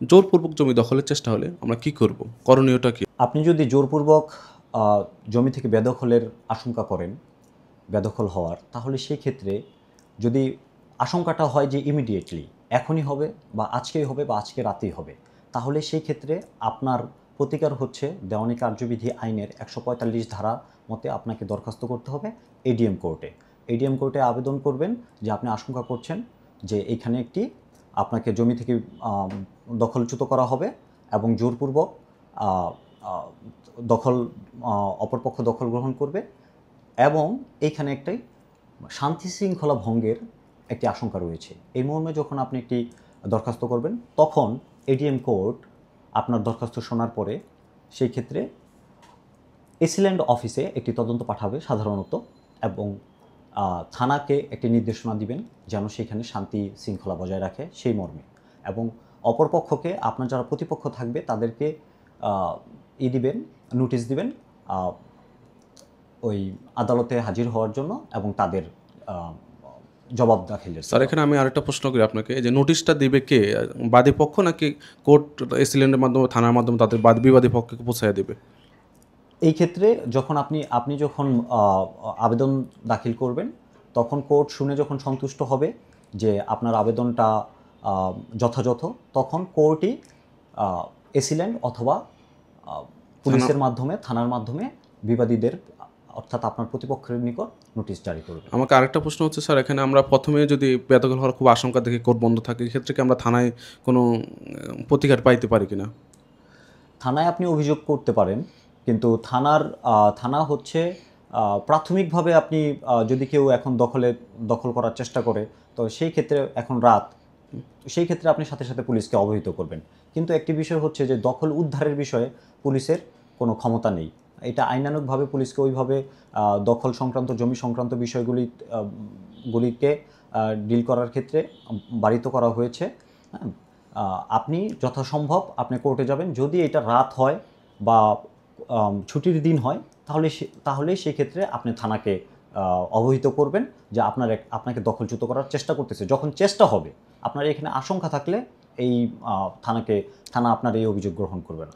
জোরপূর্বক জমি দখলের চেষ্টা হলে আমরা কি করব, করণীয়টা কি? আপনি যদি জোরপূর্বক জমি থেকে বেদখলের আশঙ্কা করেন, বেদখল হওয়ার, তাহলে সেই ক্ষেত্রে যদি আশঙ্কাটা হয় যে ইমিডিয়েটলি এখনই হবে বা আজকেই হবে বা আজকে রাতেই হবে, তাহলে সেই ক্ষেত্রে আপনার প্রতিকার হচ্ছে দেওয়ানি কার্যবিধি আইনের 145 ধারা মতে আপনাকে দরখাস্ত করতে হবে এডিএম কোর্টে। এডিএম কোর্টে আবেদন করবেন যে আপনি আশঙ্কা করছেন যে এইখানে একটি আপনাকে জমি থেকে দখলচ্যুত করা হবে এবং জোরপূর্বক আহ, দখল অপরপক্ষ দখল গ্রহণ করবে এবং এইখানে একটি শান্তি শৃঙ্খলা ভঙ্গের একটি আশঙ্কা রয়েছে। এই মর্মে যখন আপনি একটি দরখাস্ত করবেন, তখন এডিএম কোর্ট আপনার দরখাস্ত শোনার পরে সেই ক্ষেত্রে এসিল্যান্ড অফিসে একটি তদন্ত পাঠাবে সাধারণত, এবং থানাকে একটি নির্দেশনা দিবেন যেন সেখানে শান্তি শৃঙ্খলা বজায় রাখে সেই মর্মে, এবং অপরপক্ষকে আপনার যারা প্রতিপক্ষ থাকবে তাদেরকে দিবেন, নোটিশ দিবেন ওই আদালতে হাজির হওয়ার জন্য এবং তাদের জবাব দাখিলের। স্যার, এখানে আমি আরেকটা প্রশ্ন করি আপনাকে, যে নোটিশটা দিবে কে, বাদী পক্ষ নাকি কোর্ট এসিল্যান্ডের মাধ্যমে, থানার মাধ্যমে তাদের বিবাদী পক্ষকে পৌঁছায় দেবে? এই ক্ষেত্রে যখন আপনি যখন আবেদন দাখিল করবেন, তখন কোর্ট শুনে যখন সন্তুষ্ট হবে যে আপনার আবেদনটা যথাযথ, তখন কোর্টই এসিল্যান্ড অথবা পুলিশের মাধ্যমে, থানার মাধ্যমে বিবাদীদের অর্থাৎ আপনার প্রতিপক্ষের নিকট নোটিশ জারি করবে। আমাকে আরেকটা প্রশ্ন হচ্ছে স্যার, এখানে আমরা প্রথমে যদি বেদখল হওয়ার খুব আশঙ্কা দেখে কোর্ট বন্ধ থাকে, এক্ষেত্রে কি আমরা থানায় কোনো প্রতিকার পাইতে পারি কিনা? থানায় আপনি অভিযোগ করতে পারেন, কিন্তু থানা হচ্ছে প্রাথমিকভাবে আপনি যদি কেউ এখন দখল করার চেষ্টা করে, তো সেই ক্ষেত্রে এখন রাত, সেই ক্ষেত্রে আপনি সাথে সাথে পুলিশকে অবহিত করবেন। কিন্তু একটি বিষয় হচ্ছে যে দখল উদ্ধারের বিষয়ে পুলিশের কোনো ক্ষমতা নেই। এটা আইনানুগভাবে পুলিশকে ওইভাবে দখল সংক্রান্ত, জমি সংক্রান্ত গুলিকে ডিল করার ক্ষেত্রে বারিত করা হয়েছে। হ্যাঁ, আপনি যথাসম্ভব আপনি কোর্টে যাবেন। যদি এটা রাত হয় বা ছুটির দিন হয়, তাহলে সেই ক্ষেত্রে আপনি থানাকে অবহিত করবেন যে আপনাকে দখলচ্যুত করার চেষ্টা করতেছে। যখন চেষ্টা হবে, আপনার এখানে আশঙ্কা থাকলে এই থানা আপনার এই অভিযোগ গ্রহণ করবে না।